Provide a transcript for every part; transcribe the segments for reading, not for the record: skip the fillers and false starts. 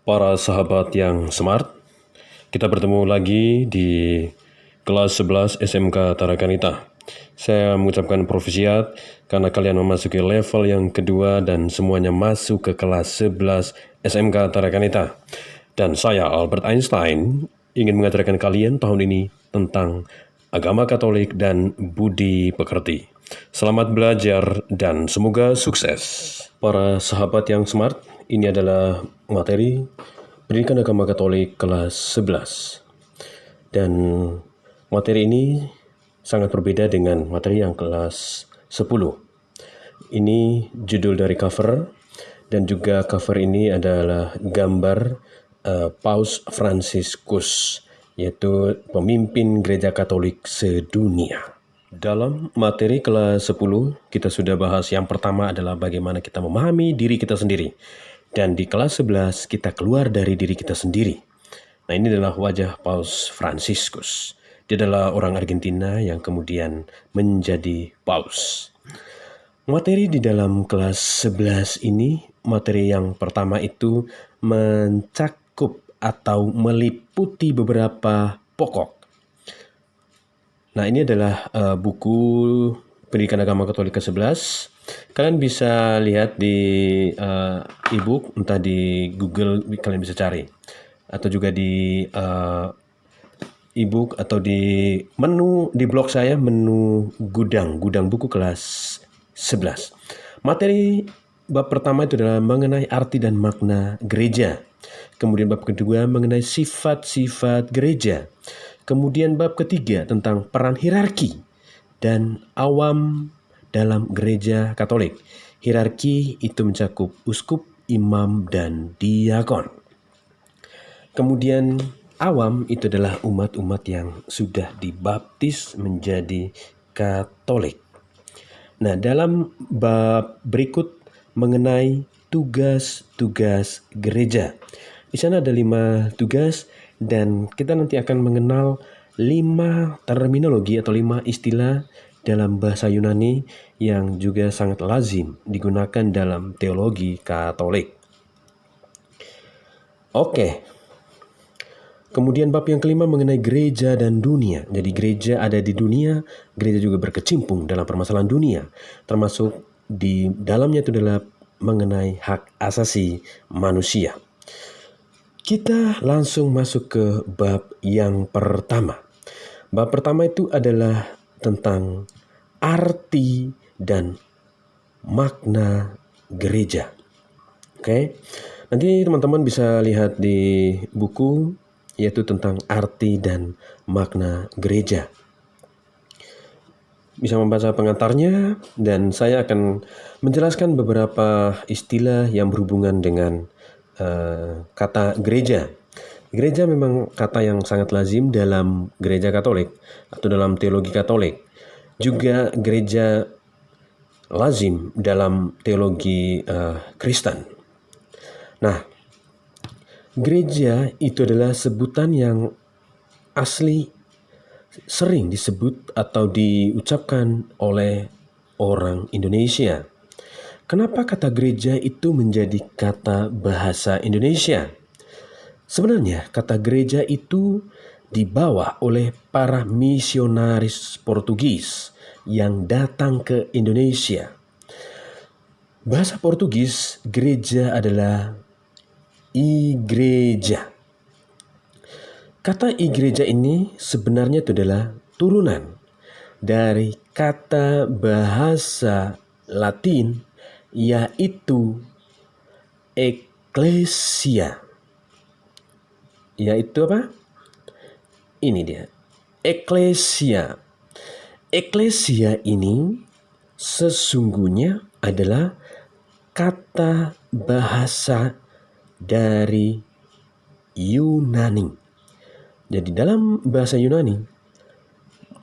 Para sahabat yang smart, kita bertemu lagi di kelas 11 SMK Tarakanita. Saya mengucapkan profisiat karena kalian memasuki level yang kedua dan semuanya masuk ke kelas 11 SMK Tarakanita. Dan saya, Albert Einstein, ingin mengajarkan kalian tahun ini tentang agama Katolik dan budi pekerti. Selamat belajar dan semoga sukses. Para sahabat yang smart, ini adalah materi Pendidikan Agama Katolik kelas 11. Dan materi ini sangat berbeda dengan materi yang kelas 10. Ini judul dari cover, dan juga cover ini adalah gambar Paus Fransiskus, yaitu pemimpin gereja Katolik sedunia. Dalam materi kelas 10, kita sudah bahas yang pertama adalah bagaimana kita memahami diri kita sendiri. Dan di kelas 11, kita keluar dari diri kita sendiri. Nah, ini adalah wajah Paus Fransiskus. Dia adalah orang Argentina yang kemudian menjadi paus. Materi di dalam kelas 11 ini, materi yang pertama itu mencakup atau meliputi beberapa pokok. Nah, ini adalah buku Pendidikan Agama Katolik ke-11. Kalian bisa lihat di e-book, entah di Google kalian bisa cari, atau juga di e-book atau di menu di blog saya, menu gudang buku kelas 11. Materi bab pertama itu adalah mengenai arti dan makna gereja. Kemudian bab kedua mengenai sifat-sifat gereja. Kemudian bab ketiga tentang peran hierarki dan awam dalam gereja Katolik. Hierarki itu mencakup uskup, imam, dan diakon. Kemudian awam itu adalah umat-umat yang sudah dibaptis menjadi Katolik. Nah, dalam bab berikut mengenai tugas-tugas gereja. Di sana ada 5 tugas dan kita nanti akan mengenal 5 terminologi atau 5 istilah dalam bahasa Yunani yang juga sangat lazim digunakan dalam teologi Katolik. Oke. Kemudian bab yang kelima mengenai gereja dan dunia. Jadi gereja ada di dunia, gereja juga berkecimpung dalam permasalahan dunia, termasuk di dalamnya itu adalah mengenai hak asasi manusia. Kita langsung masuk ke bab yang pertama. Bab pertama itu adalah tentang arti dan makna gereja. Oke. Nanti teman-teman bisa lihat di buku, yaitu tentang arti dan makna gereja. Bisa membaca pengantarnya, dan saya akan menjelaskan beberapa istilah yang berhubungan dengan kata gereja. Gereja memang kata yang sangat lazim dalam gereja Katolik atau dalam teologi Katolik. Juga gereja lazim dalam teologi Kristen. Nah, gereja itu adalah sebutan yang asli sering disebut atau diucapkan oleh orang Indonesia. Kenapa kata gereja itu menjadi kata bahasa Indonesia? Sebenarnya kata gereja itu dibawa oleh para misionaris Portugis yang datang ke Indonesia. Bahasa Portugis, gereja adalah igreja. Kata igreja ini sebenarnya itu adalah turunan dari kata bahasa Latin, yaitu ecclesia. Yaitu apa? Ini dia, ecclesia. Ecclesia ini sesungguhnya adalah kata bahasa dari Yunani. Jadi dalam bahasa Yunani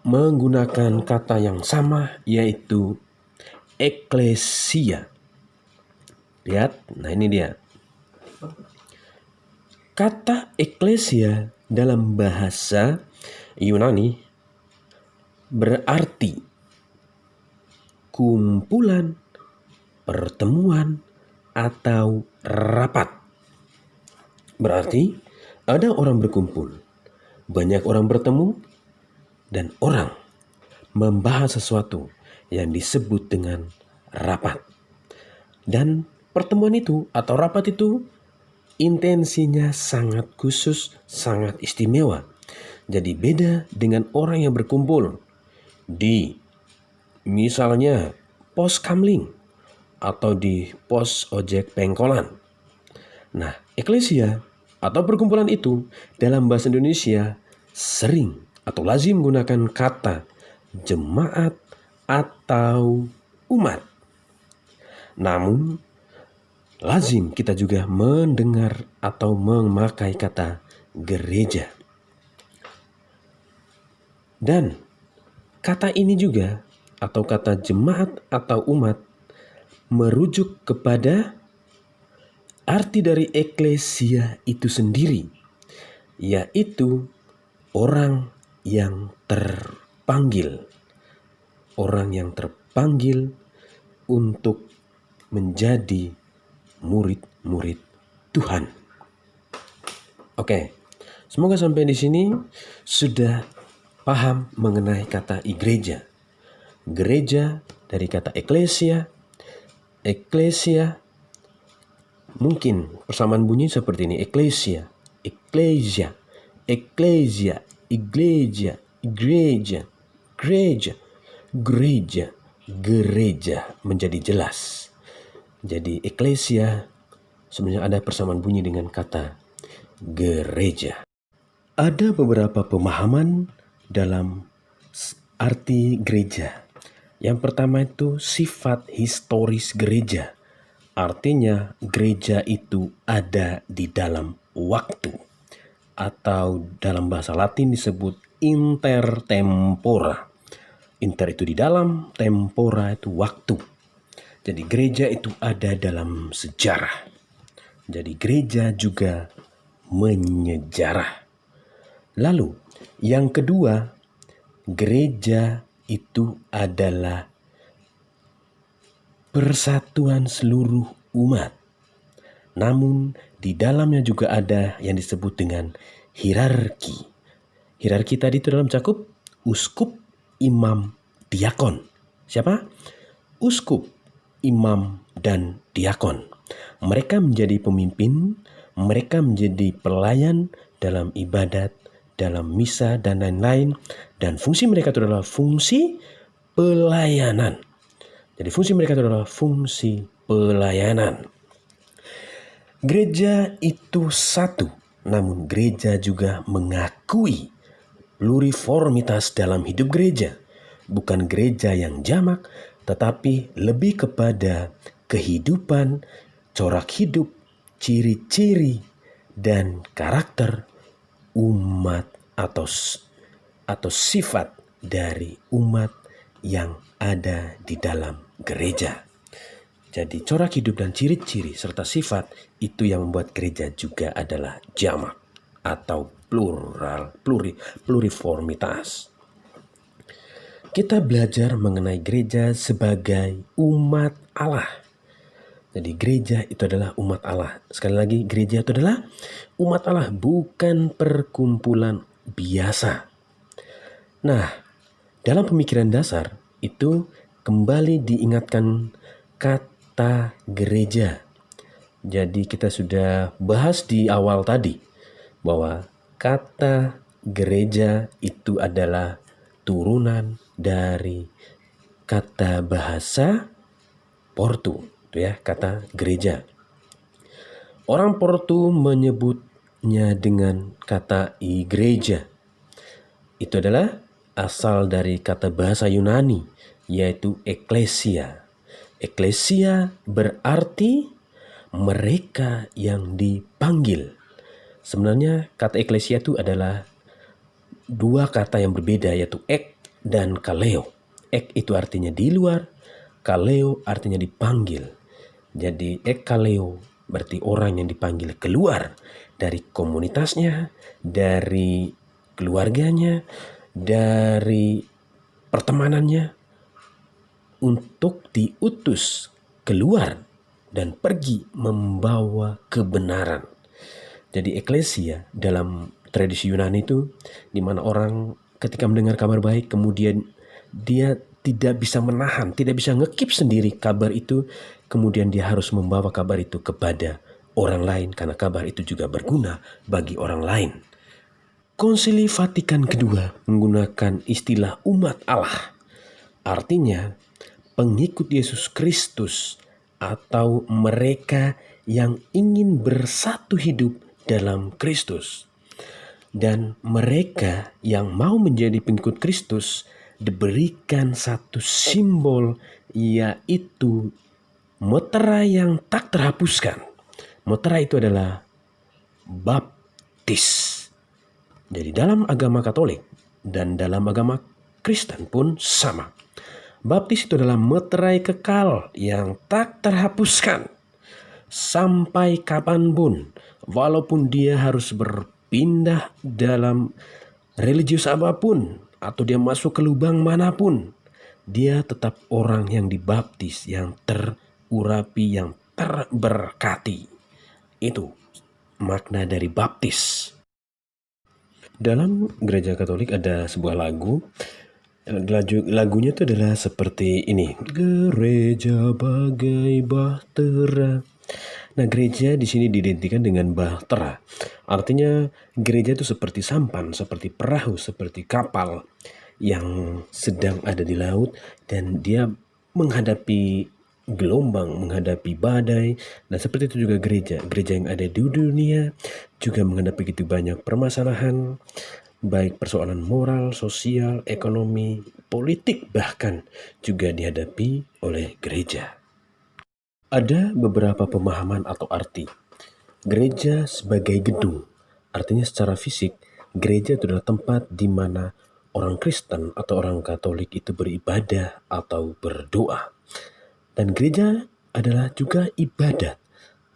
menggunakan kata yang sama, yaitu ecclesia. Lihat, nah ini dia. Kata ecclesia dalam bahasa Yunani berarti kumpulan, pertemuan, atau rapat. Berarti ada orang berkumpul, banyak orang bertemu, dan orang membahas sesuatu yang disebut dengan rapat. Dan pertemuan itu atau rapat itu intensinya sangat khusus, sangat istimewa. Jadi beda dengan orang yang berkumpul di misalnya pos kamling atau di pos ojek pengkolan. Nah, eklesia atau perkumpulan itu dalam bahasa Indonesia sering atau lazim menggunakan kata jemaat atau umat. Namun, lazim kita juga mendengar atau memakai kata gereja. Dan kata ini juga atau kata jemaat atau umat merujuk kepada arti dari eklesia itu sendiri, yaitu orang yang terpanggil. Orang yang terpanggil untuk menjadi murid-murid Tuhan. Oke, semoga sampai di sini sudah paham mengenai kata gereja. Gereja dari kata eklesia. Eklesia mungkin persamaan bunyi seperti ini. Eklesia, eklesia, eklesia, iglesia, gereja, gereja, gereja, gereja menjadi jelas. Jadi eklesia sebenarnya ada persamaan bunyi dengan kata gereja. Ada beberapa pemahaman dalam arti gereja. Yang pertama itu sifat historis gereja. Artinya gereja itu ada di dalam waktu. Atau dalam bahasa Latin disebut intertempora. Inter itu di dalam, tempora itu waktu. Jadi gereja itu ada dalam sejarah. Jadi gereja juga menyejarah. Lalu yang kedua, gereja itu adalah persatuan seluruh umat. Namun di dalamnya juga ada yang disebut dengan hierarki. Hierarki tadi itu dalam cakup uskup, imam, diakon. Siapa? Uskup, imam, dan diakon. Mereka menjadi pemimpin, mereka menjadi pelayan dalam ibadat, dalam misa, dan lain-lain. Dan fungsi mereka itu adalah fungsi pelayanan. Jadi fungsi mereka itu adalah fungsi pelayanan. Gereja itu satu, namun gereja juga mengakui pluriformitas dalam hidup gereja. Bukan gereja yang jamak, tetapi lebih kepada kehidupan, corak hidup, ciri-ciri, dan karakter umat atau sifat dari umat yang ada di dalam gereja. Jadi corak hidup dan ciri-ciri serta sifat itu yang membuat gereja juga adalah jamak atau pluriformitas. Kita belajar mengenai gereja sebagai umat Allah. Jadi gereja itu adalah umat Allah. Sekali lagi, gereja itu adalah umat Allah, bukan perkumpulan biasa. Nah, dalam pemikiran dasar itu kembali diingatkan kata gereja. Jadi kita sudah bahas di awal tadi bahwa kata gereja itu adalah turunan dari kata bahasa Portu, itu ya, kata gereja. Orang Portu menyebutnya dengan kata igreja. Itu adalah asal dari kata bahasa Yunani, yaitu eklesia. Eklesia berarti mereka yang dipanggil. Sebenarnya kata eklesia itu adalah dua kata yang berbeda, yaitu ek dan kaleo. Ek itu artinya di luar, kaleo artinya dipanggil. Jadi ek kaleo berarti orang yang dipanggil keluar dari komunitasnya, dari keluarganya, dari pertemanannya untuk diutus keluar dan pergi membawa kebenaran. Jadi eklesia dalam tradisi Yunani itu di mana orang ketika mendengar kabar baik kemudian dia tidak bisa menahan, tidak bisa ngekip sendiri kabar itu, kemudian dia harus membawa kabar itu kepada orang lain karena kabar itu juga berguna bagi orang lain. Konsili Vatikan kedua menggunakan istilah umat Allah. Artinya pengikut Yesus Kristus atau mereka yang ingin bersatu hidup dalam Kristus. Dan mereka yang mau menjadi pengikut Kristus diberikan satu simbol, yaitu meterai yang tak terhapuskan. Meterai itu adalah baptis. Jadi dalam agama Katolik dan dalam agama Kristen pun sama. Baptis itu adalah meterai kekal yang tak terhapuskan sampai kapanpun, walaupun dia harus berpindah dalam religius apapun atau dia masuk ke lubang manapun, dia tetap orang yang dibaptis, yang terurapi, yang terberkati. Itu makna dari baptis. Dalam gereja Katolik ada sebuah lagu. Lagunya itu adalah seperti ini. Gereja bagai bahtera. Nah, gereja di sini diidentikan dengan bahtera. Artinya gereja itu seperti sampan, seperti perahu, seperti kapal yang sedang ada di laut dan dia menghadapi gelombang, menghadapi badai. Nah, seperti itu juga gereja yang ada di dunia juga menghadapi begitu banyak permasalahan, baik persoalan moral, sosial, ekonomi, politik, bahkan juga dihadapi oleh gereja. Ada beberapa pemahaman atau arti gereja sebagai gedung. Artinya secara fisik, gereja itu adalah tempat di mana orang Kristen atau orang Katolik itu beribadah atau berdoa. Dan gereja adalah juga ibadat.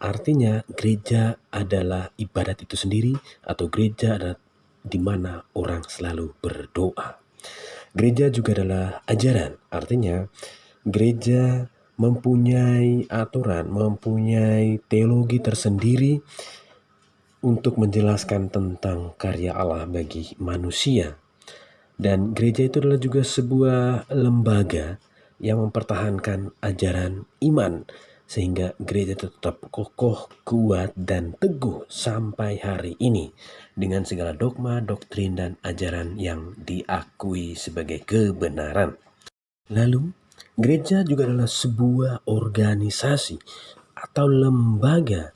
Artinya gereja adalah ibadat itu sendiri atau gereja adalah di mana orang selalu berdoa. Gereja juga adalah ajaran. Artinya gereja mempunyai aturan, mempunyai teologi tersendiri untuk menjelaskan tentang karya Allah bagi manusia. Dan gereja itu adalah juga sebuah lembaga yang mempertahankan ajaran iman sehingga gereja tetap kokoh, kuat, dan teguh sampai hari ini dengan segala dogma, doktrin, dan ajaran yang diakui sebagai kebenaran. Lalu, gereja juga adalah sebuah organisasi atau lembaga.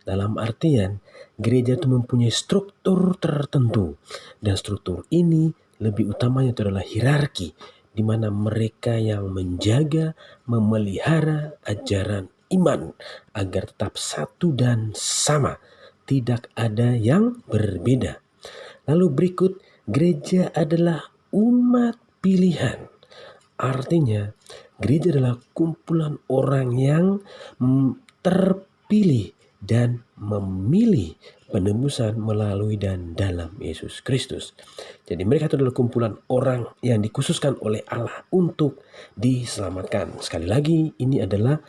Dalam artian, gereja itu mempunyai struktur tertentu dan struktur ini lebih utamanya itu adalah hierarki, di mana mereka yang menjaga, memelihara ajaran iman agar tetap satu dan sama, tidak ada yang berbeda. Lalu berikut, gereja adalah umat pilihan. Artinya, gereja adalah kumpulan orang yang terpilih dan memilih penebusan melalui dan dalam Yesus Kristus. Jadi mereka itu adalah kumpulan orang yang dikhususkan oleh Allah untuk diselamatkan. Sekali lagi, ini adalah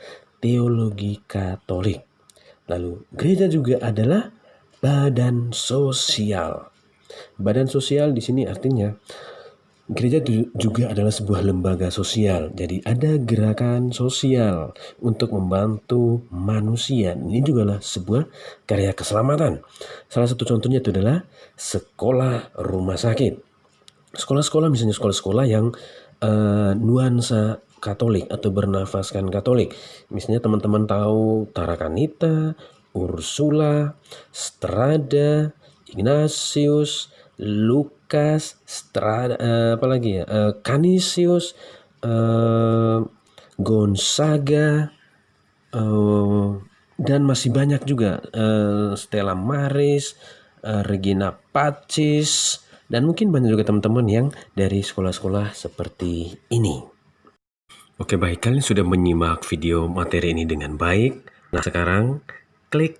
teologi Katolik. Lalu gereja juga adalah badan sosial. Badan sosial di sini artinya gereja juga adalah sebuah lembaga sosial. Jadi ada gerakan sosial untuk membantu manusia. Ini juga adalah sebuah karya keselamatan. Salah satu contohnya itu adalah sekolah rumah sakit. Sekolah-sekolah misalnya sekolah-sekolah yang nuansa Katolik atau bernafaskan Katolik. Misalnya teman-teman tahu Tarakanita, Ursula, Strada, Ignatius, Lukas, Canisius, Gonzaga, dan masih banyak juga, Stella Maris, Regina Pacis, dan mungkin banyak juga teman-teman yang dari sekolah-sekolah seperti ini. Oke, baik, kalian sudah menyimak video materi ini dengan baik. Nah, sekarang klik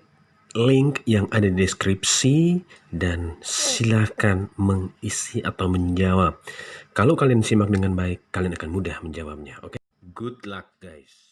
link yang ada di deskripsi dan silakan mengisi atau menjawab. Kalau kalian simak dengan baik, kalian akan mudah menjawabnya. Oke, good luck guys.